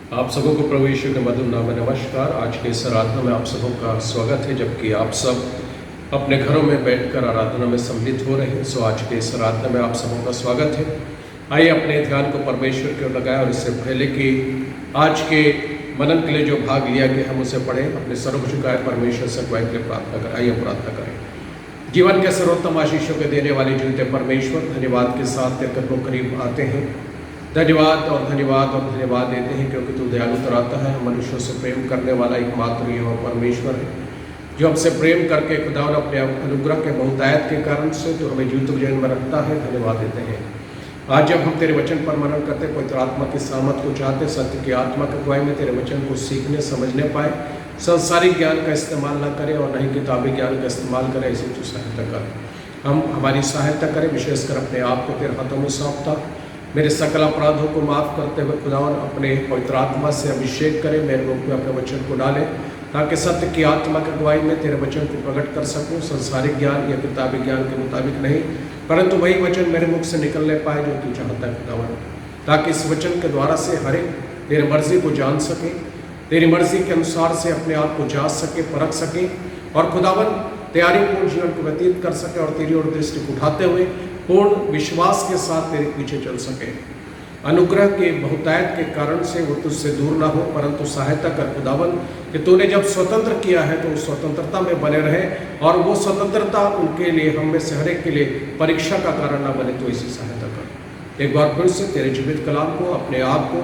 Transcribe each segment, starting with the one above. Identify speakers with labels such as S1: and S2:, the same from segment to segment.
S1: आप सबों को प्रभु यीशु के मधुर नाम में नमस्कार। आज के इस आराधना में आप सबों का स्वागत है, जबकि आप सब अपने घरों में बैठकर आराधना में सम्मिलित हो रहे हैं। सो आज के इस आराधना में आप सबों का स्वागत है। आइए अपने ध्यान को परमेश्वर की ओर लगाएं और इससे पहले कि आज के मनन के लिए जो भाग लिया गया हम उसे पढ़ें, अपने सर को झुकाए परमेश्वर से अगुवाई के लिए प्रार्थना करें। आइए प्रार्थना करें। जीवन के सर्वोत्तम आशीषों के देने वाले जीवते परमेश्वर, धन्यवाद के साथ तेरे कदमों करीब आते हैं। धन्यवाद और धन्यवाद और धन्यवाद देते हैं क्योंकि तू दयालु तराता है, मनुष्यों से प्रेम करने वाला एकमात्र यहोवा परमेश्वर है, जो हमसे प्रेम करके खुदावन अपने अनुग्रह के बहुतायत के कारण से तो हमें जीवित जीवन में रखता है। धन्यवाद देते हैं। आज जब हम तेरे वचन पर मनन करते, पवित्र आत्मा की सामर्थ को चाहते, सत्य की आत्मा की अगुवाई में तेरे वचन को सीखने समझने पाए, संसारिक ज्ञान का इस्तेमाल न करें और न ही किताबी ज्ञान का इस्तेमाल करें, ऐसी तू सहायता कर। हम हमारी सहायता करें, विशेषकर अपने आप को तेरे हाथों में सौंपता, मेरे सकल अपराधों को माफ़ करते हुए खुदावन अपने पवित्र आत्मा से अभिषेक करें, मेरे मुख में अपने वचन को डालें, ताकि सत्य की आत्मा की अगुवाई में तेरे वचन को प्रकट कर सकूं। संसारिक ज्ञान या किताबी ज्ञान के मुताबिक नहीं, परंतु वही वचन मेरे मुख से निकलने पाए जो तू चाहता है खुदावन, ताकि इस वचन के द्वारा से हर एक तेरी मर्जी को जान सके, तेरी मर्जी के अनुसार से अपने आप को जांच सके, परख सके और खुदावन तैयारीपूर्ण जीवन को व्यतीत कर सके और तेरी ओर दृष्टि को उठाते हुए पूर्ण विश्वास के साथ तेरे पीछे चल सके। अनुग्रह के बहुतायत के कारण से वो तुझसे दूर ना हो, परंतु सहायता कर खुदावन कि तूने जब स्वतंत्र किया है तो उस स्वतंत्रता में बने रहे और वो स्वतंत्रता उनके लिए, हम में से हर एक के लिए परीक्षा का कारण ना बने, तो इसी सहायता कर। एक बार फिर से तेरे जीवित कलाम को, अपने आप को,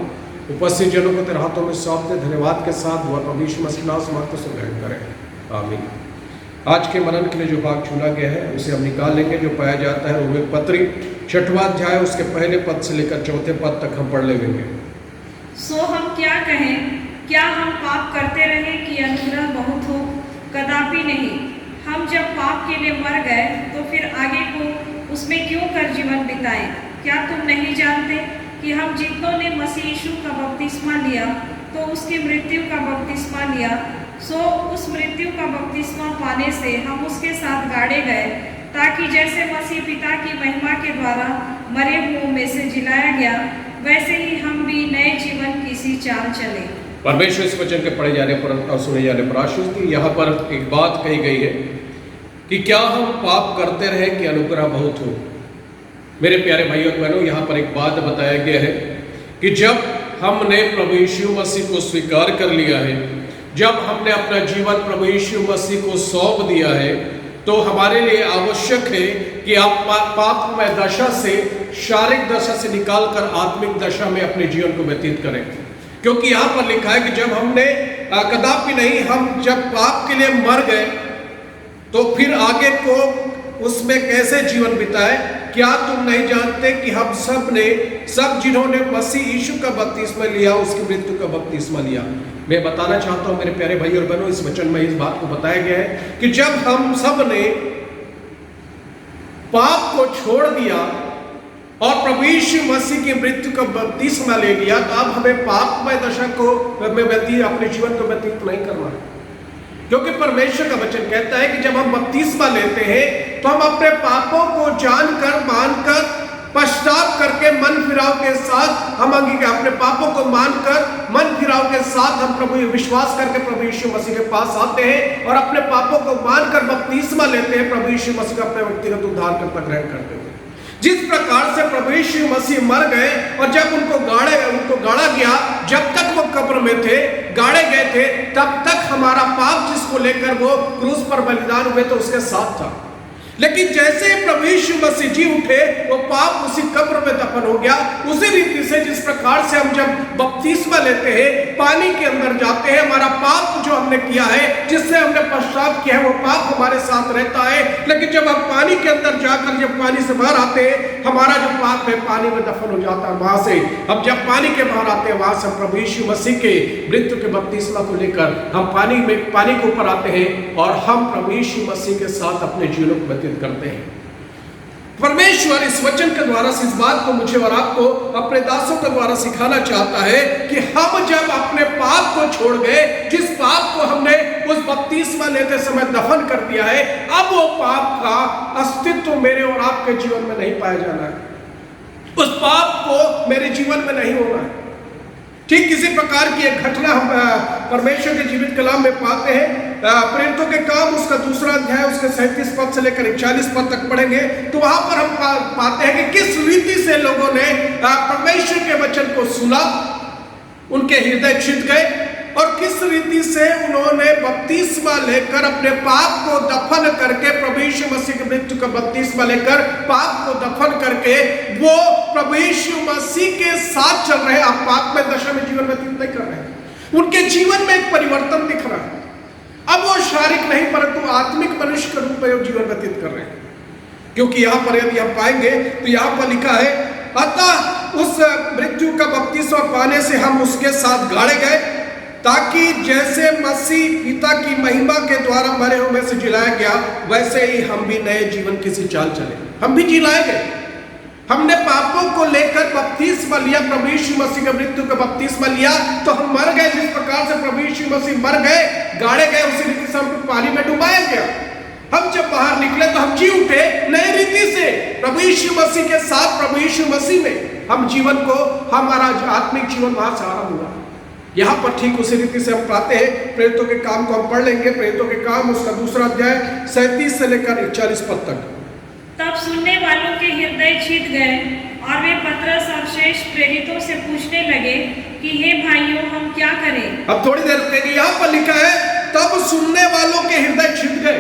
S1: उपस्थित जनों को तेरे हाथों में सौंपते धन्यवाद के साथ दुआ प्रभु यीशु मसीह नाम से मात्र से ग्रहण करें। आमीन। आज के मनन के लिए जो भाग चुना गया है उसे हम निकाल लेंगे, जो पाया जाता है रोमियो पत्री 6वां अध्याय उसके पहले पद से लेकर 4थे पद तक हम पढ़ लेंगे।
S2: सो हम क्या कहें? क्या हम पाप करते रहें कि अनुग्रह बहुत हो? कदापि नहीं। हम जब पाप के लिए मर गए तो फिर आगे को उसमें क्यों कर जीवन बिताएं? क्या तुम नहीं जानते कि हम जितनों ने मसीह यीशु का बपतिस्मा लिया तो उसकी मृत्यु का बपतिस्मा लिया, सो उस मृत्यु का बपतिस्मा पाने से हम उसके साथ गाड़े गए, ताकि जैसे मसीह पिता की महिमा के द्वारा मरे हुओं में से जिलाया गया, वैसे ही हम भी नए जीवन की सी चाल चले।
S1: परमेश्वर इस वचन के पढ़े जाने पर और सुने जाने पर आशीष दी। यहाँ पर एक बात कही गई है कि क्या हम पाप करते रहे कि अनुग्रह बहुत हो। मेरे प्यारे भाइयों और बहनों, यहाँ पर एक बात बताया गया है कि जब हमने प्रभु यीशु मसीह को स्वीकार कर लिया है, जब हमने अपना जीवन प्रभु यीशु मसीह को सौंप दिया है, तो हमारे लिए आवश्यक है कि आप पापमय दशा से, शारीरिक दशा से निकालकर आत्मिक दशा में अपने जीवन को व्यतीत करें। क्योंकि यहाँ पर लिखा है कि जब हमने कदापि नहीं, हम जब पाप के लिए मर गए तो फिर आगे को उसमें कैसे जीवन बिताए। क्या तुम नहीं जानते कि हम सब ने, सब जिन्होंने मसीह यीशु का बपतिस्मा लिया उसकी मृत्यु का बपतिस्मा लिया। मैं बताना चाहता हूं मेरे प्यारे भाई और बहनों, इस वचन में इस बात को बताया गया है कि जब हम सब ने पाप को छोड़ दिया और प्रभु यीशु मसीह की मृत्यु का बपतिस्मा ले लिया, तो अब हमें पापमय दशा को अपने जीवन को व्यतीत नहीं करना है। क्योंकि परमेश्वर का वचन कहता है कि जब हम बपतिस्मा लेते हैं तो हम अपने पापों को जानकर, मानकर, पश्चाताप करके, मन फिराव के साथ हम अपने पापों को मानकर, मन फिराव के साथ हम प्रभु विश्वास करके प्रभु यीशु मसीह के पास आते हैं और अपने पापों को मानकर बपतिस्मा लेते हैं, प्रभु यीशु मसीह का अपने व्यक्तिगत उद्धारकर्ता ग्रहण करते हैं। जिस प्रकार से प्रभु यीशु मसीह मर गए और जब उनको गाड़ा गया, जब तक वो कब्र में थे, गाड़े गए थे, तब तक हमारा पाप जिसको लेकर वो क्रूस पर बलिदान हुए तो उसके साथ था। लेकिन जैसे प्रभु यीशु मसीह जी उठे, वो पाप उसी कब्र में दफन हो गया। उसी रीति से जिस प्रकार से हम जब बपतिस्मा लेते हैं, पानी के अंदर जाते हैं, हमारा पाप जो हमने किया है, जिससे हमने पश्चाताप किया है, वो पाप हमारे साथ रहता है। लेकिन जब हम पानी के अंदर जाकर जब पानी से बाहर आते हैं, हमारा जो पाप है पानी में दफन हो जाता है। वहां से हम जब पानी के बाहर आते हैं, वहां से प्रभु यीशु मसीह के मृत्यु के बपतिस्मा को लेकर हम पानी के ऊपर आते हैं और हम प्रभु यीशु मसीह के साथ अपने जीवन को करते हैं। परमेश्वर इस वचन के द्वारा से इस बात को मुझे और आपको अपने दासों के द्वारा सिखाना चाहता है कि हम जब अपने पाप को छोड़ गए, जिस पाप को हमने उस बपतिस्मा लेते समय दफन कर दिया है, अब वो पाप का अस्तित्व मेरे और आपके जीवन में नहीं पाया जाना है। उस पाप को मेरे जीवन में नहीं होना है। ठीक इसी प्रकार की एक घटना हम परमेश्वर के जीवित कलाम में पाते हैं। प्रेरितों के काम उसका 2 अध्याय उसके 37 पद से लेकर 41 पद तक पढ़ेंगे तो वहां पर हम पाते हैं कि किस रीति से लोगों ने परमेश्वर के वचन को सुना, उनके हृदय छिद गए और किस रीति से उन्होंने बपतिस्मा लेकर अपने पाप को दफन करके, प्रभु यीशु मसीह की मृत्यु का बपतिस्मा लेकर पाप को दफन करके वो प्रभु यीशु मसीह के साथ चल रहे। आप पाप में दशा में जीवन व्यतीत नहीं कर रहे। उनके जीवन में एक परिवर्तन दिख रहा है। अब वो शारीरिक नहीं परंतु आत्मिक मनुष्य के रूप में जीवन व्यतीत कर रहे हैं। क्योंकि यहाँ पर यदि हम पाएंगे तो यहाँ पर लिखा है, अतः उस मृत्यु का बपतिस्मा पाने से हम उसके साथ गाड़े गए, ताकि जैसे मसीह पिता की महिमा के द्वारा मरे हुए में से जिलाया गया, वैसे ही हम भी नए जीवन किसी चाल चले। हम भी जिलाए गए। हमने पापों को लेकर बपतिस्मा लिया, प्रभु यीशु मसीह की मृत्यु का बपतिस्मा लिया तो हम मर गए। जिस प्रकार से प्रभु यीशु मसीह मर गए, गाड़े गए, उसी रीति से हमको पानी में डुबाया गया। हम जब बाहर निकले तो हम जी उठे नए रीति से प्रभु यीशु मसीह के साथ। प्रभु यीशु मसीह में हम जीवन को, हमारा आत्मिक जीवन वहां से आरंभ हुआ। यहाँ पर ठीक उसी रीति से हम पाते हैं। प्रेरितों के काम को हम पढ़ लेंगे। प्रेरितों के काम उसका 2 अध्याय 37 से लेकर 41 पद तक।
S2: तब सुनने वालों के हृदय छिद गए और वे पतरस और शेष प्रेरितों से पूछने लगे कि हे भाइयों, हम क्या करें।
S1: अब थोड़ी देर रुकेंगे। यहाँ पर लिखा है, तब सुनने वालों के हृदय छिद गए।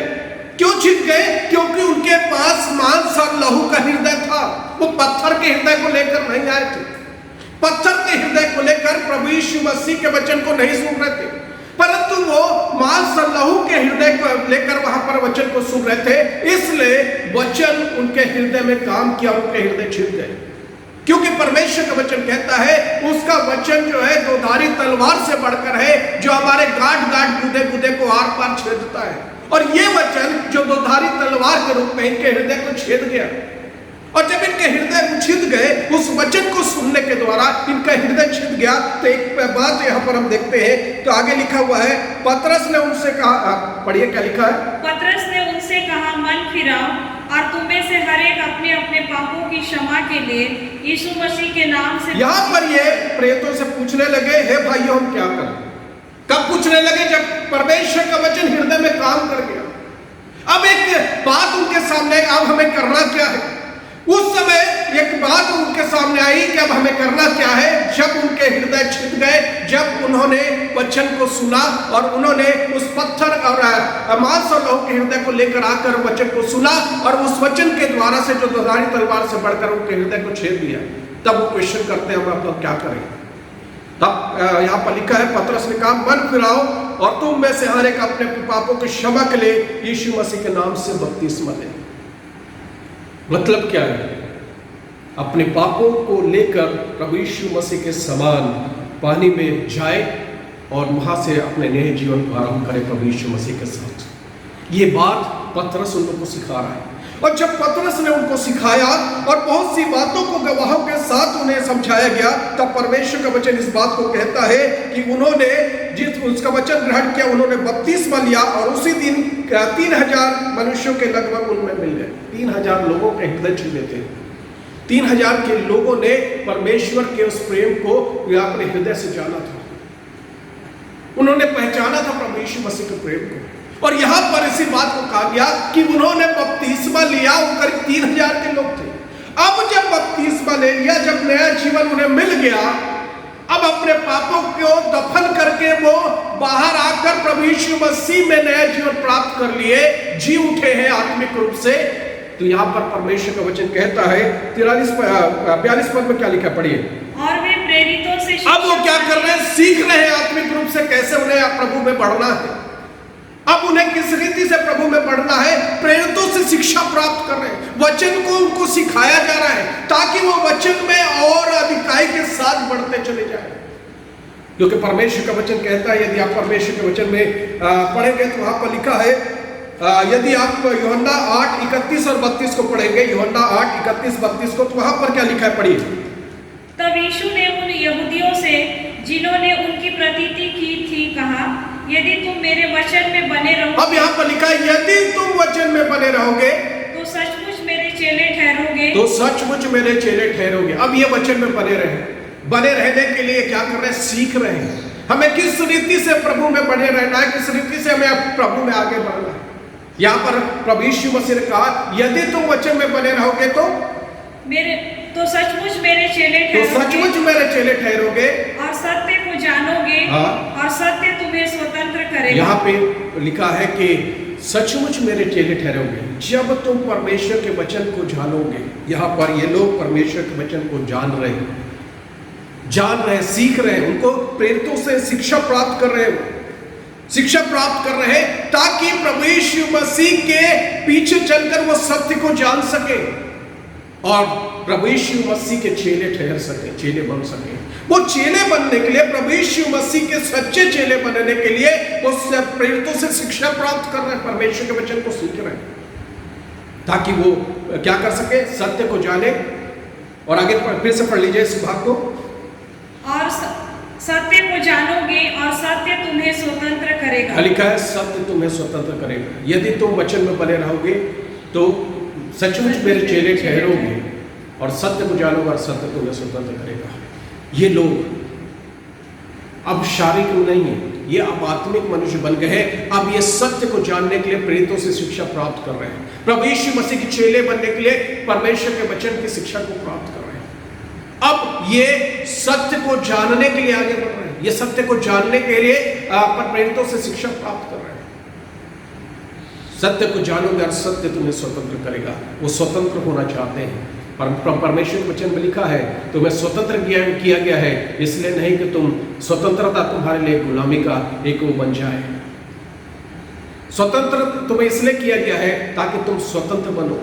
S1: क्यों छिद गए? क्योंकि उनके पास मांस और लहू का हृदय था। वो पत्थर के हृदय को लेकर नहीं आए थे। पत्थर के हृदय को लेकर प्रभु यीशु मसीह के वचन को नहीं सुन रहे थे, परंतु वो मांस और लहू के हृदय को लेकर वहां पर वचन को सुन रहे थे। इसलिए वचन उनके हृदय में काम किया, उनके हृदय छिद गए। क्योंकि परमेश्वर का वचन कहता है, उसका वचन जो है दोधारी तलवार से बढ़कर है, जो हमारे गांठ गांठ गुदे गुदे को आर पार छेदता है। और ये वचन जो दोधारी तलवार के रूप में इनके हृदय को छेद गया। और जब इनके हृदय छिद गए, उस वचन को सुनने के द्वारा इनका हृदय छिद गया। तो एक बात यहाँ पर हम देखते हैं, तो आगे लिखा हुआ है, पतरस ने उनसे कहा, पढ़िए क्या लिखा है।
S2: पतरस ने उनसे कहा, मन फिराओ और तुम में से हर एक अपने अपने पापों की क्षमा के लिए यीशु मसीह के नाम से। यहाँ पर ये प्रेरितों से पूछने लगे, हे भाइयों, हम क्या करें। कब पूछने लगे? जब परमेश्वर का वचन हृदय में काम कर गया। अब एक बात उनके सामने, अब हमें करना क्या है। उस समय एक बात उनके सामने आई कि अब हमें करना क्या है। जब उनके हृदय छिद गए, जब उन्होंने वचन को सुना और उन्होंने उस पत्थर और मांस और लहू के हृदय को लेकर आकर वचन को सुना और उस वचन के द्वारा से जो दोधारी तलवार से बढ़कर उनके हृदय को छेद दिया, तब वो क्वेश्चन करते हैं, हम क्या करें। तब यहाँ पर लिखा है, पतरस ने कहा, मन फिराओ और तुम में से हर एक अपने पापों की क्षमा के लिए यीशु मसीह के नाम से बपतिस्मा ले। मतलब क्या है? अपने पापों को लेकर प्रभु यीशु मसीह के समान पानी में जाए और वहां से अपने नए जीवन को आरंभ करे प्रभु यीशु मसीह के साथ। ये बात पतरस उन लोगों को सिखा रहा है। और जब पतरस ने उनको सिखाया और बहुत सी बातों को गवाहों के साथ उन्हें समझाया गया, तब परमेश्वर का वचन इस बात को कहता है कि उन्होंने जिस उसका वचन ग्रहण किया, उन्होंने बपतिस्मा लिया और उसी दिन 3000 मनुष्यों के लगभग उनमें मिल गए। 3000 लोगों के हृदय छूले थे। 3000 के लोगों ने परमेश्वर के उस प्रेम को अपने हृदय से जाना था। उन्होंने पहचाना था प्रभु यीशु मसीह के प्रेम को। और यहां पर इसी बात को कहा गया कि उन्होंने बपतिस्मा लिया, वो करीब 3000 के लोग थे। अब जब बपतिस्मा ले लिया, जब नया जीवन उन्हें मिल गया, अब अपने पापों को दफन करके वो बाहर आकर प्रभु यीशु मसीह में नया जीवन प्राप्त कर लिए, जी उठे हैं आत्मिक रूप से। तो यहाँ पर परमेश्वर का वचन कहता है 42 पद में क्या लिखा, पढ़िए। और वे प्रेरितों से
S1: अब वो क्या कर रहे हैं? सीख रहे हैं आत्मिक रूप से कैसे उन्हें प्रभु में बढ़ना है। अब उन्हें किस रीति से प्रभु में बढ़ना है, प्रेरितों से शिक्षा प्राप्त कर रहे हैं। वचन को उनको सिखाया जा रहा है ताकि वो वचन में और अधिकाई के साथ बढ़ते चले जाएं। क्योंकि परमेश्वर का वचन कहता है, यदि आप परमेश्वर के वचन में पढ़ेंगे तो वहां पर लिखा है, यदि आप यूहन्ना 8:31 और 32 को पढ़ेंगे, यूहन्ना 8:31-32 को, तो वहां पर क्या लिखा है, पढ़िए।
S2: तब यीशु ने उन यहूदियों से जिन्होंने उनकी प्रतीति की थी कहा, यदि तुम मेरे वचन में बने रहोगे।
S1: अब यहाँ पर लिखा है, यदि तुम वचन में बने रहोगे
S2: तो सचमुच मेरे चेले ठहरोगे।
S1: तो सचमुच मेरे चेले ठहरोगे। अब ये वचन में बने रहे। बने रहने के लिए क्या कर रहे हैं, सीख रहे हैं। हमें किस रीति से प्रभु में बने रहना है, किस रीति से हमें प्रभु में आगे बढ़ना है। यहाँ पर प्रभु यीशु मसीह ने कहा यदि तुम वचन में बने रहोगे तो
S2: सचमुच मेरे चेले
S1: ठहरोगे
S2: और सत्य को जानोगे।
S1: हाँ।
S2: और सत्य तुम्हें स्वतंत्र करेगा।
S1: यहाँ पे लिखा है कि सचमुच मेरे चेले ठहरोगे जब तुम परमेश्वर के वचन को जानोगे। यहाँ पर ये लोग परमेश्वर के वचन को जान रहे हैं, सीख रहे हैं, उनको प्रेरितों से शिक्षा प्राप्त कर रहे हैं ताकि प्रभु यीशु मसीह के पीछे चलकर वो सत्य को जान सके और प्रभु यीशु मसीह के चेले ठहर सके, चेले बन सके। वो चेले बनने के लिए, प्रभु यीशु मसीह के सच्चे चेले बनने के लिए वो प्रेरितों से शिक्षा प्राप्त कर रहे हैं, परमेश्वर के वचन को सीख रहे हैं ताकि वो क्या कर सके, सत्य को जाने। और आगे फिर से पढ़ लीजिए इस भाग को।
S2: और सत्य को जानोगे और सत्य तुम्हें स्वतंत्र करेगा।
S1: लिखा है सत्य तुम्हें स्वतंत्र करेगा। यदि तुम वचन में बने रहोगे तो सचमुच मेरे चेले ठहरोगे और सत्य को जानोगे और सत्य तुम्हें स्वतंत्र करेगा। ये लोग अब शारीरिक नहीं है, ये अब आत्मिक मनुष्य बन गए हैं। अब ये सत्य को जानने के लिए प्रेरितों से शिक्षा प्राप्त कर रहे हैं, प्रभु यीशु मसीह के चेले बनने के लिए परमेश्वर के वचन की शिक्षा को प्राप्त कर रहे हैं। अब ये सत्य को जानने के लिए आगे बढ़ रहे हैं, ये सत्य को जानने के लिए प्रेरितों से शिक्षा प्राप्त कर रहे हैं। सत्य को जानोगे और सत्य तुम्हें स्वतंत्र करेगा। वो स्वतंत्र होना चाहते हैं। परमेश्वर के वचन में लिखा है तुम्हें स्वतंत्र किया गया है, इसलिए नहीं कि तुम स्वतंत्रता तुम्हारे लिए गुलामी का एक वो बन जाए। स्वतंत्र तुम्हें इसलिए किया गया है ताकि तुम स्वतंत्र बनो।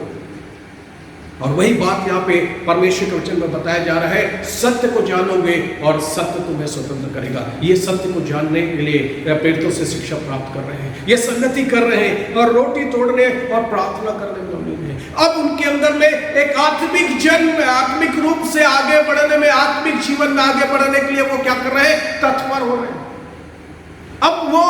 S1: और वही बात यहाँ पे परमेश्वर के वचन में बताया जा रहा है, सत्य को जानोगे और सत्य तुम्हें स्वतंत्र करेगा। ये सत्य को जानने के लिए प्रेरितों से शिक्षा प्राप्त कर रहे हैं, ये संगति कर रहे हैं और रोटी तोड़ने और प्रार्थना करने में उम्मीद है। अब उनके अंदर में एक आत्मिक जन्म, आत्मिक रूप से आगे बढ़ने में, आत्मिक जीवन में आगे बढ़ने के लिए वो क्या कर रहे हैं, तत्पर हो रहे हैं। अब वो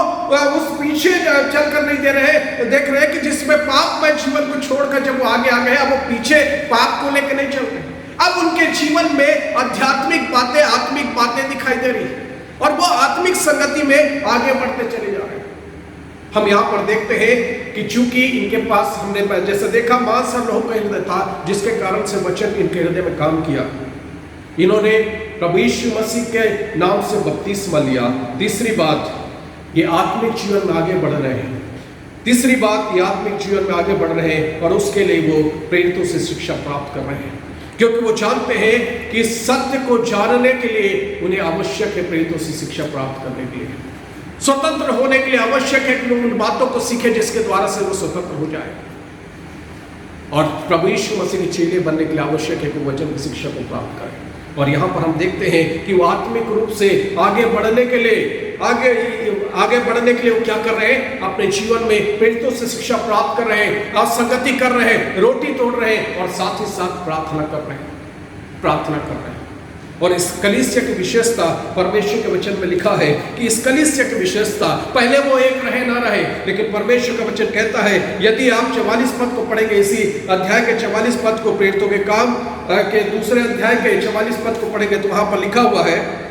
S1: उस पीछे चलकर नहीं दे रहे, देख रहे हैं कि जिसमें पाप में जीवन को छोड़कर जब वो आगे आ गए, अब वो पीछे पाप को लेकर नहीं चल रहे। अब उनके जीवन में आध्यात्मिक बातें, आत्मिक बातें दिखाई दे रही और वो आत्मिक संगति में आगे बढ़ते चले जा रहे हैं। हम यहाँ पर देखते हैं कि चूंकि इनके पास हमने जैसे देखा मांस और लहू का हृदय था, जिसके कारण से वचन इनके हृदय में काम किया। इन्होंने प्रभु यीशु मसीह के नाम से बपतिस्मा लिया। तीसरी बात, ये आत्मिक जीवन में आगे बढ़ रहे हैं। तीसरी बात, ये आत्मिक जीवन में आगे बढ़ रहे हैं और उसके लिए वो प्रेरितों से शिक्षा प्राप्त कर रहे हैं, क्योंकि वो जानते हैं कि सत्य को जानने के लिए उन्हें आवश्यक है प्रेरितों से शिक्षा प्राप्त करने के लिए। स्वतंत्र होने के लिए आवश्यक है कि उन बातों को सीखे जिसके द्वारा से वो स्वतंत्र हो जाए। और प्रभु यीशु मसीह के चेले बनने के लिए आवश्यक है कि वचन की शिक्षा को प्राप्त करें। और यहाँ पर हम देखते हैं कि वो आत्मिक रूप से आगे बढ़ने के लिए वो क्या कर रहे हैं, अपने जीवन में प्रेरितों से शिक्षा प्राप्त कर रहे हैं, संगति कर रहे हैं, रोटी तोड़ रहे हैं और साथ ही साथ प्रार्थना कर रहे हैं। और इस कलीसिया की विशेषता परमेश्वर के वचन में लिखा है कि इस कलीसिया की विशेषता, पहले वो एक रहे ना रहे, लेकिन परमेश्वर का वचन कहता है, यदि आप 44 पद को पढ़ेंगे, इसी अध्याय के 44 पद को, प्रेरितों के काम के दूसरे अध्याय के 44 पद को पढ़ेंगे तो वहां पर लिखा हुआ है,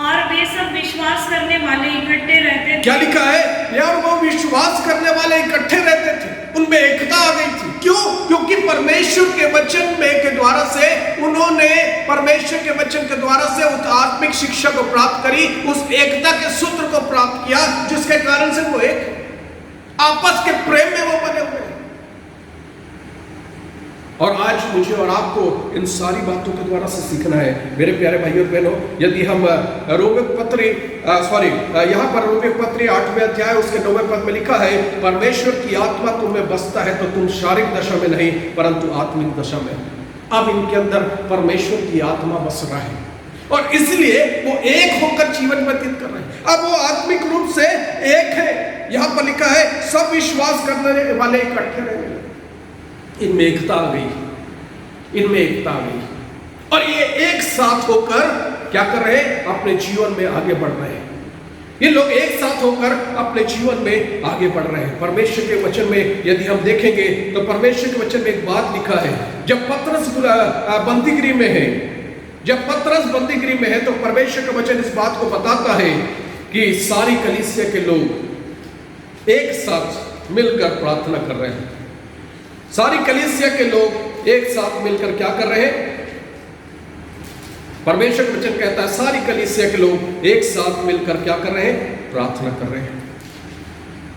S2: और वे सब विश्वास करने वाले इकट्ठे रहते थे।
S1: क्या लिखा है यार, वो विश्वास करने वाले इकट्ठे रहते थे, उनमें एकता आ गई थी। क्यों? क्योंकि परमेश्वर के वचन में के द्वारा से उन्होंने परमेश्वर के वचन के द्वारा से उस आत्मिक शिक्षा को प्राप्त करी, उस एकता के सूत्र को प्राप्त किया, जिसके कारण से वो एक आपस के प्रेम में वो बने हुए हैं। और आज मुझे और आपको इन सारी बातों के द्वारा से सीखना है मेरे प्यारे भाइयों और बहनों। यदि हम रोमियो पत्री यहाँ पर रोमियो पत्री 8वें अध्याय उसके 9वें पद में लिखा है, परमेश्वर की आत्मा तुम्हें बसता है तो तुम शारीरिक दशा में नहीं परंतु आत्मिक दशा में। अब इनके अंदर परमेश्वर की आत्मा बस रहा है और इसलिए वो एक होकर जीवन व्यतीत कर रहे हैं। अब वो आत्मिक रूप से एक है। यहाँ पर लिखा है, सब विश्वास करने वाले इकट्ठे रहेंगे। इनमें एकता आ गई और ये एक साथ होकर क्या कर रहे हैं, अपने जीवन में आगे बढ़ रहे हैं। ये लोग एक साथ होकर अपने जीवन में आगे बढ़ रहे हैं। परमेश्वर के वचन में यदि हम देखेंगे तो परमेश्वर के वचन में एक बात लिखा है, जब पतरस बंदीगृह में है जब पतरस बंदीगृह में है तो परमेश्वर का वचन इस बात को बताता है कि सारी कलीसिया के लोग एक साथ मिलकर प्रार्थना कर रहे हैं। सारी कलीसिया के लोग एक साथ मिलकर क्या कर रहे हैं? परमेश्वर का वचन कहता है सारी कलीसिया के लोग एक साथ मिलकर क्या कर रहे हैं? प्रार्थना कर रहे हैं।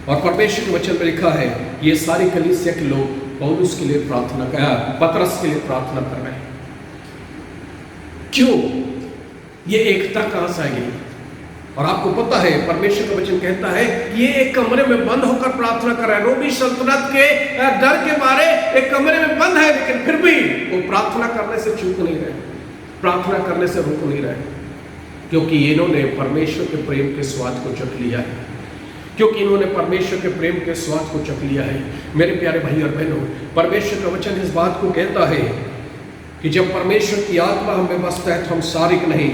S1: और परमेश्वर के वचन में लिखा है ये सारी कलीसिया के लोग पौलुस के लिए प्रार्थना कर, पतरस के लिए प्रार्थना कर रहे हैं। क्यों? ये एकता कहां से आई? और आपको पता है परमेश्वर का वचन कहता है ये एक कमरे में बंद होकर प्रार्थना कर रहा है। रोमी सल्तनत के डर के मारे एक कमरे में बंद है, लेकिन फिर भी वो प्रार्थना करने से चूक नहीं रहे, प्रार्थना करने से रुक नहीं रहे, क्योंकि इन्होंने परमेश्वर के प्रेम के स्वाद को चख लिया है। क्योंकि इन्होंने परमेश्वर के प्रेम के स्वाद को चख लिया है। मेरे प्यारे भाई और बहनों, परमेश्वर का वचन इस बात को कहता है कि जब परमेश्वर की आत्मा हमें बसता है तो हम शारीरिक नहीं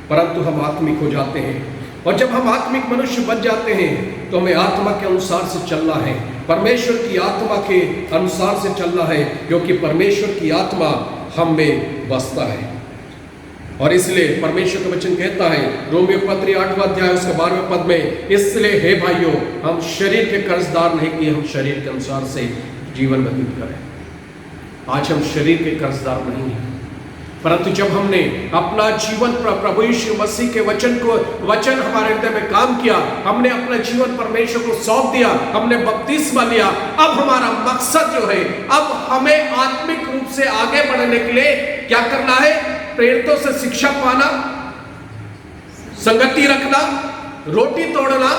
S1: परंतु हम आत्मिक हो जाते हैं। और जब हम आत्मिक मनुष्य बन जाते हैं तो हमें आत्मा के अनुसार से चलना है, परमेश्वर की आत्मा के अनुसार से चलना है, क्योंकि परमेश्वर की आत्मा हम में बसता है। और इसलिए परमेश्वर का वचन कहता है रोमियो पत्री 8वां अध्याय उसके 12वें पद में, इसलिए हे भाइयों हम शरीर के कर्जदार नहीं कि हम शरीर के अनुसार से जीवन व्यतीत करें। आज हम शरीर के कर्जदार नहीं हैं, परंतु जब हमने अपना जीवन प्रभु यीशु मसीह के वचन हमारे हृदय में काम किया, हमने अपना जीवन परमेश्वर को सौंप दिया, हमने बपतिस्मा लिया, अब हमारा मकसद जो है, अब हमें आत्मिक रूप से आगे बढ़ने के लिए क्या करना है? प्रेरितों से शिक्षा पाना, संगति रखना, रोटी तोड़ना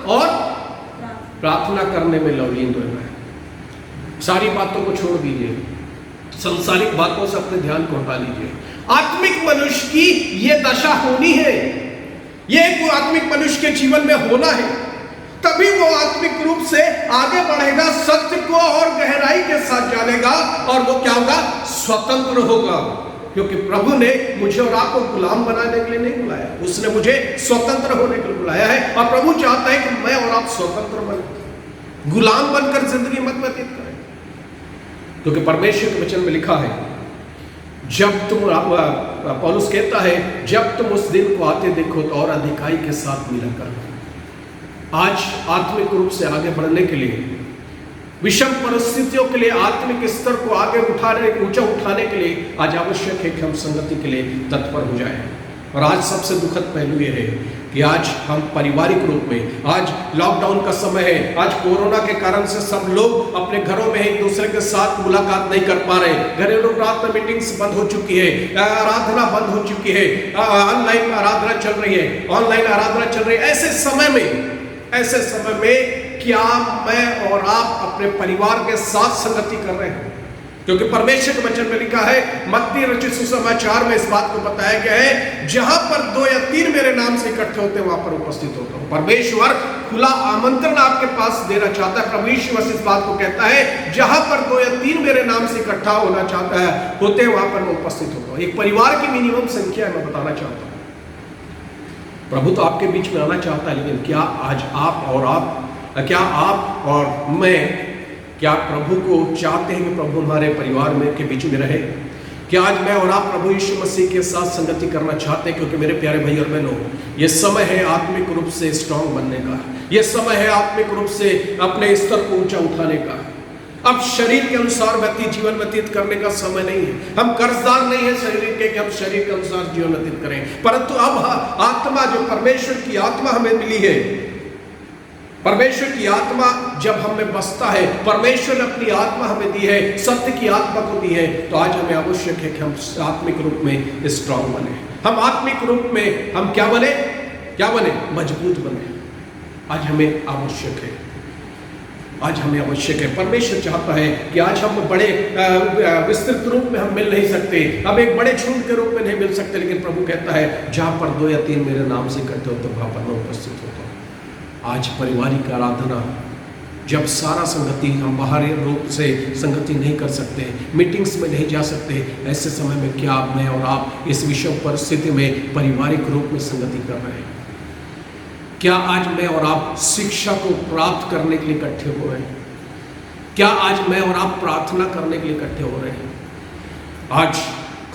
S1: और प्रार्थना करने में लवलीन रहना है। सारी बातों को छोड़ दीजिए, संसारिक बातों से अपने ध्यान को हटा लीजिए। आत्मिक मनुष्य की यह दशा होनी है, यह आत्मिक मनुष्य के जीवन में होना है, तभी वो आत्मिक रूप से आगे बढ़ेगा, सत्य को और गहराई के साथ जानेगा, और वो क्या होगा? स्वतंत्र होगा। क्योंकि प्रभु ने मुझे और आपको गुलाम बनाने के लिए नहीं बुलाया, उसने मुझे स्वतंत्र होने के लिए बुलाया है। और प्रभु चाहता है कि मैं और आप स्वतंत्र बने, गुलाम बनकर जिंदगी मत व्यतीत करें। क्योंकि परमेश्वर के वचन में लिखा है, जब तुम, पौलुस कहता है, जब तुम उस दिन को आते देखो तो और अधिकाई के साथ मिला करो। आज आत्मिक रूप से आगे बढ़ने के लिए, विषम परिस्थितियों के लिए आत्मिक स्तर को आगे ऊंचा उठाने के लिए आज आवश्यक है कि हम संगति के लिए तत्पर हो जाएं। और आज सबसे दुखद पहलू ये है कि आज हम पारिवारिक रूप में, आज लॉकडाउन का समय है, आज कोरोना के कारण से सब लोग अपने घरों में एक दूसरे के साथ मुलाकात नहीं कर पा रहे, घरेलू प्रार्थना मीटिंग्स बंद हो चुकी है, आराधना बंद हो चुकी है, ऑनलाइन आराधना चल रही है, ऑनलाइन आराधना चल रही है। ऐसे समय में क्या मैं और आप अपने परिवार के साथ संगति कर रहे हैं? क्योंकि परमेश्वर के वचन में लिखा है, मत्ती रचित सुसमाचार में इस बात को बताया गया है, जहां पर 2 या 3 मेरे नाम से इकट्ठे होते हैं वहां पर उपस्थित होता हूं। परमेश्वर खुला आमंत्रण आपके पास देना चाहता है। प्रभु यीशु मसीह इस बात को कहता है, जहां पर 2 या 3 मेरे नाम से इकट्ठा होना चाहता है, होते हैं वहां पर मैं उपस्थित होता हूं। एक परिवार की मिनिमम संख्या मैं बताना चाहता हूं। प्रभु तो आपके बीच में आना चाहता है, लेकिन क्या आज क्या आप और मैं, क्या प्रभु को चाहते हैं कि प्रभु हमारे परिवार में के बीच में रहे? क्या आज मैं और आप प्रभु यीशु मसीह के साथ संगति करना चाहते हैं? क्योंकि मेरे प्यारे भाई और बहनों, ये समय है आत्मिक रूप से स्ट्रांग बनने का, ये समय है आत्मिक रूप से अपने स्तर को ऊंचा उठाने का। अब शरीर के अनुसार जीवन व्यतीत करने का समय नहीं है। हम कर्जदार नहीं है शरीर के कि हम शरीर के अनुसार जीवन व्यतीत करें, परंतु अब आत्मा, जो परमेश्वर की आत्मा हमें मिली है, परमेश्वर की आत्मा जब हमें बसता है, परमेश्वर ने अपनी आत्मा हमें दी है, सत्य की आत्मा को दी है, तो आज हमें आवश्यक है कि हम आत्मिक रूप में स्ट्रांग बने। हम आत्मिक रूप में हम क्या बने? मजबूत बने। आज हमें आवश्यक है, आज हमें आवश्यक है। परमेश्वर चाहता है कि आज हम बड़े विस्तृत रूप में हम मिल नहीं सकते, अब एक बड़े झुंड के रूप में नहीं मिल सकते, लेकिन प्रभु कहता है, जहां पर 2 या 3 मेरे नाम से इकट्ठे होते वहां पर मैं उपस्थित होता हूँ। आज पारिवारिक आराधना, जब सारा संगति, हम बाहरी रूप से संगति नहीं कर सकते, मीटिंग्स में नहीं जा सकते, ऐसे समय में क्या मैं और आप इस विषम परिस्थिति में पारिवारिक रूप में संगति कर रहे हैं? क्या आज मैं और आप शिक्षा को प्राप्त करने के लिए इकट्ठे हो रहे हैं? क्या आज मैं और आप प्रार्थना करने के लिए इकट्ठे हो रहे हैं? आज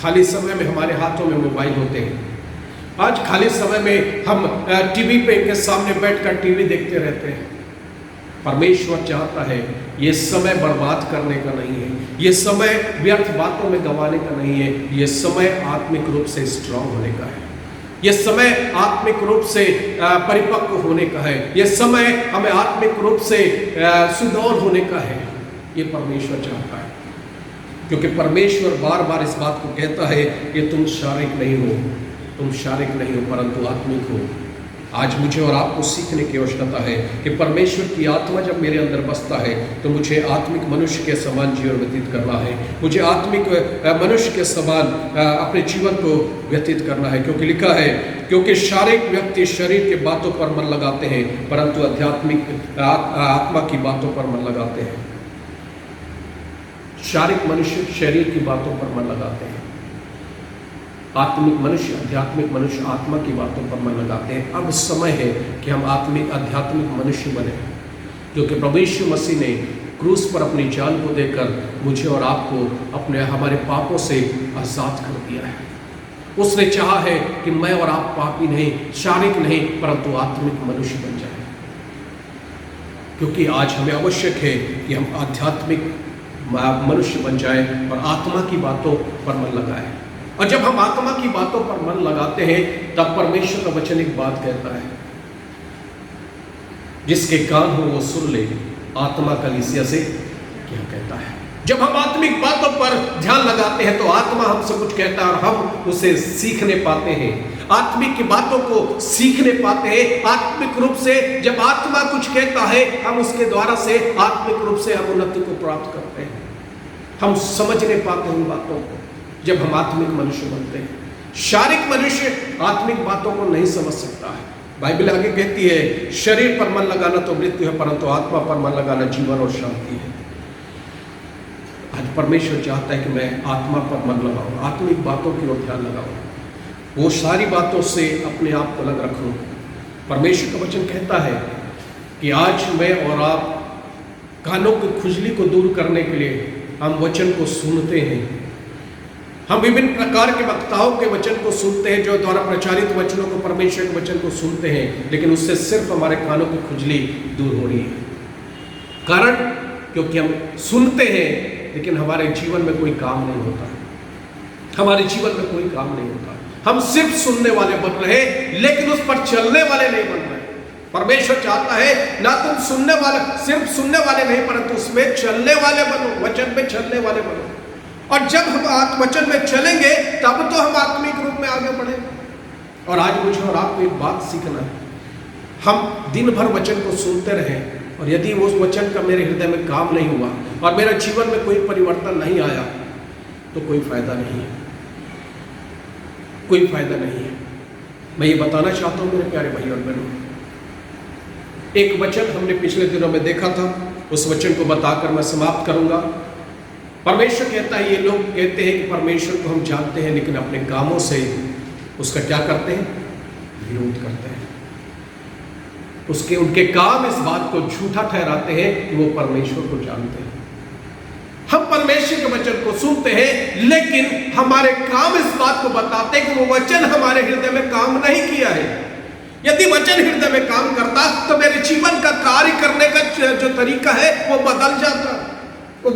S1: खाली समय में हमारे हाथों में मोबाइल होते हैं। आज खाली समय में हम टीवी पे के सामने बैठकर टीवी देखते रहते हैं। परमेश्वर चाहता है ये समय बर्बाद करने का नहीं है, ये समय व्यर्थ बातों में गंवाने का नहीं है, ये समय आत्मिक रूप से स्ट्रांग होने का है, ये समय आत्मिक रूप से परिपक्व होने का है, ये समय हमें आत्मिक रूप से सुदौर होने का है। ये परमेश्वर चाहता है, क्योंकि परमेश्वर बार बार इस बात को कहता है कि तुम शारीरिक नहीं हो, तुम शारीरिक नहीं हो परंतु आत्मिक हो। आज मुझे और आपको सीखने की आवश्यकता है कि परमेश्वर की आत्मा जब मेरे अंदर बसता है तो मुझे आत्मिक मनुष्य के समान जीवन व्यतीत करना है, मुझे आत्मिक मनुष्य के समान अपने जीवन को व्यतीत करना है। क्योंकि लिखा है, क्योंकि शारीरिक व्यक्ति शरीर के बातों पर मन लगाते हैं परंतु आध्यात्मिक आत्मा की बातों पर मन लगाते हैं। शारीरिक मनुष्य शरीर की बातों पर मन लगाते हैं, आत्मिक मनुष्य आध्यात्मिक मनुष्य आत्मा की बातों पर मन लगाते हैं। अब समय है कि हम आध्यात्मिक मनुष्य बने, क्योंकि प्रभु यीशु मसीह ने क्रूस पर अपनी जान को देकर मुझे और आपको हमारे पापों से आजाद कर दिया है। उसने चाहा है कि मैं और आप पापी नहीं, शारीरिक नहीं परंतु आत्मिक मनुष्य बन जाए, क्योंकि आज हमें आवश्यक है कि हम आध्यात्मिक मनुष्य बन जाए और आत्मा की बातों पर मन लगाए। और जब हम आत्मा की बातों पर मन लगाते हैं तब परमेश्वर का वचन एक बात कहता है, जिसके कान हो वो सुन ले आत्मा कलीसिया से क्या कहता है। जब हम आत्मिक बातों पर ध्यान लगाते हैं तो आत्मा हमसे कुछ कहता है और हम उसे सीखने पाते हैं, आत्मिक की बातों को सीखने पाते हैं। आत्मिक रूप से जब आत्मा कुछ कहता है हम उसके द्वारा से आत्मिक रूप से हम उन्नति को प्राप्त करते हैं, हम समझने पाते हैं उन बातों को जब हम आत्मिक मनुष्य बनते हैं। शारीरिक मनुष्य आत्मिक बातों को नहीं समझ सकता है। बाइबल आगे कहती है, शरीर पर मन लगाना तो मृत्यु है परंतु आत्मा पर मन लगाना जीवन और शांति है। आज परमेश्वर चाहता है कि मैं आत्मा पर मन लगाऊं, आत्मिक बातों की ओर ध्यान लगाऊं, वो सारी बातों से अपने आप को अलग रखूं। परमेश्वर का वचन कहता है कि आज मैं और आप कानों की खुजली को दूर करने के लिए हम वचन को सुनते हैं। हम विभिन्न प्रकार के वक्ताओं के वचन को सुनते हैं, जो द्वारा प्रचारित वचनों को, परमेश्वर के वचन को सुनते हैं, लेकिन उससे सिर्फ हमारे कानों की खुजली दूर हो रही है। कारण क्योंकि हम सुनते हैं लेकिन हमारे जीवन में कोई काम नहीं होता, हमारे जीवन में कोई काम नहीं होता। हम सिर्फ सुनने वाले बन रहे लेकिन उस पर चलने वाले नहीं बन रहे। परमेश्वर चाहता है ना तुम सुनने वाले, सिर्फ सुनने वाले नहीं परंतु उसमें चलने वाले बनो, वचन में चलने वाले बनो। और जब हम वचन में चलेंगे तब तो हम आत्मिक रूप में आगे बढ़ेंगे। और आज मुझे और आपको एक बात सीखना है, हम दिन भर वचन को सुनते रहें और यदि उस वचन का मेरे हृदय में काम नहीं हुआ और मेरे जीवन में कोई परिवर्तन नहीं आया तो कोई फायदा नहीं है, कोई फायदा नहीं है। मैं ये बताना चाहता हूँ मेरे प्यारे भाई और बहनों, एक वचन हमने पिछले दिनों में देखा था, उस वचन को बताकर मैं समाप्त करूंगा। परमेश्वर कहता है, ये लोग कहते हैं कि परमेश्वर को हम जानते हैं लेकिन अपने कामों से उसका क्या करते हैं, विरोध करते हैं। उनके काम इस बात को झूठा ठहराते हैं कि वो परमेश्वर को जानते हैं। हम परमेश्वर के वचन को सुनते हैं लेकिन हमारे काम इस बात को बताते हैं कि वो वचन हमारे हृदय में काम नहीं किया है। यदि वचन हृदय में काम करता तो मेरे जीवन का कार्य करने का जो तरीका है वो बदल जाता, वो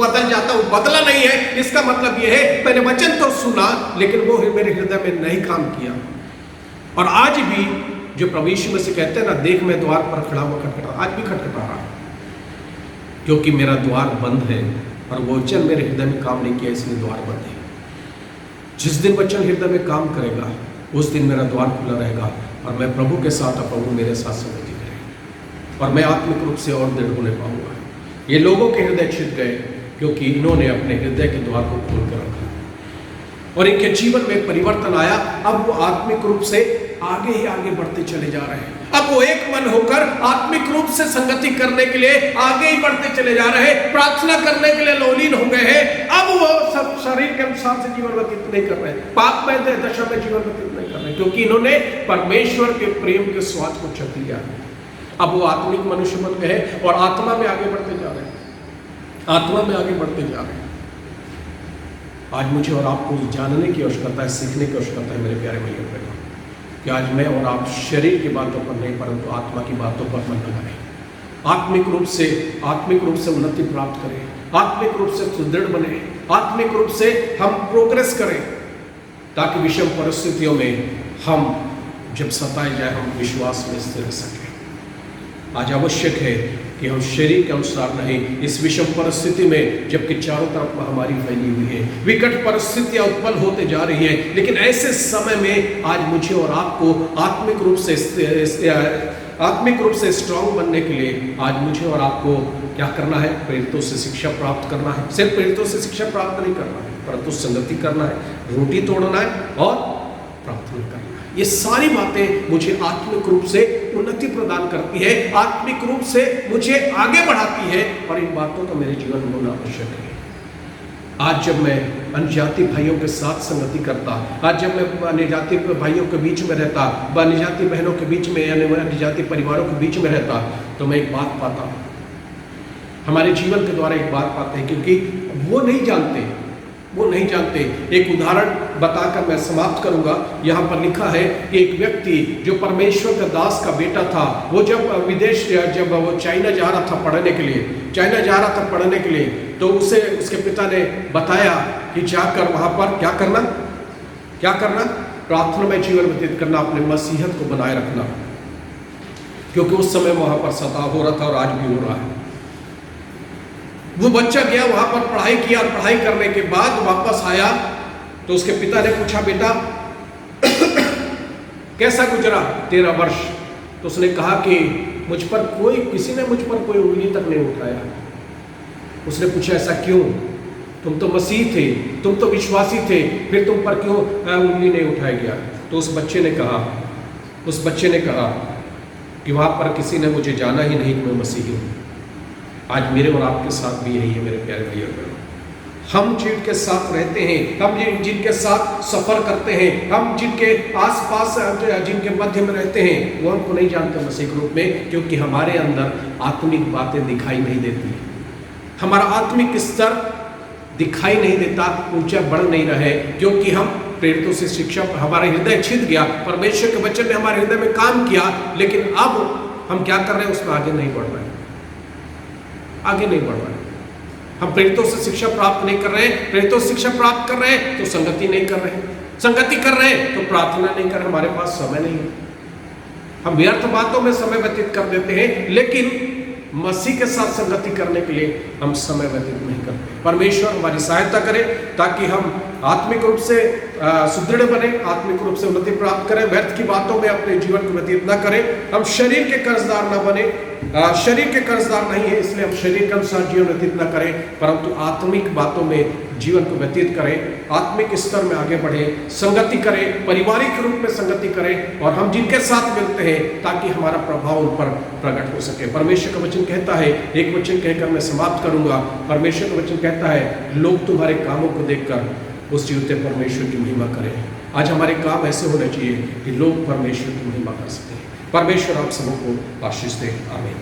S1: बदला नहीं है। इसका मतलब यह है मैंने वचन तो सुना लेकिन वो मेरे हृदय में नहीं काम किया। और आज भी जो प्रभु यीशु मसीह कहते हैं ना, देख मैं द्वार पर खड़ा हुआ खटखटा, आज भी खटखटा रहा क्योंकि मेरा द्वार बंद है और वो वचन मेरे हृदय में काम नहीं किया, इसलिए द्वार बंद है। जिस दिन वचन हृदय में काम करेगा उस दिन मेरा द्वार खुला रहेगा और मैं प्रभु के साथ और प्रभु मेरे साथ समझी करें और मैं आत्मिक रूप से और दृढ़ होने पाऊंगा। ये लोगों के हृदय छिप गए क्योंकि इन्होंने अपने हृदय के द्वार को खोल कर रखा और इनके जीवन में परिवर्तन आया। अब वो आत्मिक रूप से आगे ही आगे बढ़ते चले जा रहे हैं। अब वो एक मन होकर आत्मिक रूप से संगति करने के लिए आगे ही बढ़ते चले जा रहे हैं, प्रार्थना करने के लिए लोलीन हो गए हैं। अब वो सब शरीर के अनुसार से जीवन व्यतीत नहीं कर रहे हैं, पाप में दशा में जीवन व्यतीत नहीं कर रहे, क्योंकि इन्होंने परमेश्वर के प्रेम के स्वाद को चख लिया। अब वो आत्मिक मनुष्य बन गए और आत्मा में आगे बढ़ते जा रहे हैं, आत्मा में आगे बढ़ते जा रहे हैं। आज मुझे और आपको जानने की आवश्यकता है, सीखने की आवश्यकता है मेरे प्यारे भाइयों और बहनों, कि आज मैं और आप शरीर की बातों पर नहीं परंतु आत्मा की बातों पर मन लगाएं। आत्मिक रूप से उन्नति प्राप्त करें, आत्मिक रूप से सुदृढ़ बने, आत्मिक रूप से हम प्रोग्रेस करें, ताकि विषम परिस्थितियों में हम जब सताए जाए हम विश्वास में स्थिर रह सकें। आज आवश्यक है कि हम शरीर के अनुसार नहीं, इस विषम परिस्थिति में जबकि चारों तरफ महामारी फैली हुई है, विकट परिस्थितियां उत्पन्न होते जा रही हैं, लेकिन ऐसे समय में आज मुझे और आपको आत्मिक रूप से स्ट्रांग बनने के लिए आज मुझे और आपको क्या करना है? प्रेरितों से शिक्षा प्राप्त करना है। सिर्फ प्रेरितों से शिक्षा प्राप्त नहीं करना है, परंतु संगति करना है, रोटी तोड़ना है और प्रार्थना करना है। ये सारी बातें मुझे आत्मिक रूप से उन्नति प्रदान करती है, आत्मिक रूप से मुझे आगे बढ़ाती है, और इन बातों का मेरे जीवन में होना आवश्यक है। आज जब मैं अन्यजाति भाइयों के साथ संगति करता, आज जब मैं अन्यजाति भाइयों के बीच में रहता, अन्यजाति बहनों के बीच में, अन्यजाति परिवारों के बीच में रहता, तो मैं एक बात पाता, हमारे जीवन के द्वारा एक बात पाते हैं, क्योंकि वो नहीं जानते। एक उदाहरण बताकर मैं समाप्त करूंगा। यहाँ पर लिखा है कि एक व्यक्ति जो परमेश्वर का दास का बेटा था, वो जब वो चाइना जा रहा था पढ़ने के लिए, तो उसे उसके पिता ने बताया कि जाकर वहाँ पर क्या करना, प्रार्थना में जीवन व्यतीत करना, अपने मसीहत को बनाए रखना, क्योंकि उस समय वहाँ पर सताव हो रहा था और आज भी हो रहा है। वो बच्चा गया वहां पर, पढ़ाई किया, और पढ़ाई करने के बाद वापस आया तो उसके पिता ने पूछा, बेटा कैसा गुजरा तेरा वर्ष? तो उसने कहा कि किसी ने मुझ पर कोई उंगली तक नहीं उठाया। उसने पूछा, ऐसा क्यों? तुम तो मसीह थे, तुम तो विश्वासी थे, फिर तुम पर क्यों उंगली नहीं उठाया गया? तो उस बच्चे ने कहा कि वहां पर किसी ने मुझे जाना ही नहीं कि मैं मसीही हूं। आज मेरे और आपके साथ भी यही है मेरे प्यारे भाइयों और बहनों। हम जिनके साथ रहते हैं, हम जिनके साथ सफर करते हैं, हम जिनके आसपास जिनके मध्य में रहते हैं, वो हमको नहीं जानते मसीह के रूप में, क्योंकि हमारे अंदर आत्मिक बातें दिखाई नहीं देती, हमारा आत्मिक स्तर दिखाई नहीं देता, ऊंचा बढ़ नहीं रहे, क्योंकि हम प्रेरितों से शिक्षा, हमारा हृदय छिद गया, परमेश्वर के वचन ने हमारे हृदय में काम किया, लेकिन अब हम क्या कर रहे हैं? उसमें आगे नहीं बढ़ रहे हैं। हम प्रेरितों से शिक्षा प्राप्त नहीं कर रहे हैं। प्रेरितों से शिक्षा प्राप्त कर रहे हैं तो संगति नहीं कर रहे हैं, संगति कर रहे हैं तो प्रार्थना नहीं कर रहे, हमारे पास समय नहीं है, हम व्यर्थ बातों में समय व्यतीत कर देते हैं, लेकिन मसीह के साथ संगति करने के लिए हम समय व्यतीत नहीं करते। परमेश्वर हमारी सहायता करे ताकि हम आत्मिक रूप से सुदृढ़ बने, आत्मिक रूप से उन्नति प्राप्त करें, व्यर्थ की बातों में अपने जीवन को व्यतीत न करें, हम शरीर के कर्जदार न बने, शरीर के कर्जदार नहीं है, इसलिए हम शरीर के अनुसार जीवन व्यतीत न करें, परंतु आत्मिक बातों में जीवन को व्यतीत करें, आत्मिक स्तर में आगे बढ़े, संगति करें, पारिवारिक रूप में संगति करें, और हम जिनके साथ मिलते हैं ताकि हमारा प्रभाव उन पर प्रकट हो सके। परमेश्वर का वचन कहता है, एक वचन कहकर मैं समाप्त करूंगा, परमेश्वर का वचन कहता है, लोग तुम्हारे कामों को देखकर उस जीवते परमेश्वर की महिमा करें। आज हमारे काम ऐसे होने चाहिए कि लोग परमेश्वर की महिमा कर सकें। परमेश्वर आप सबों को आशीष दे। आमीन।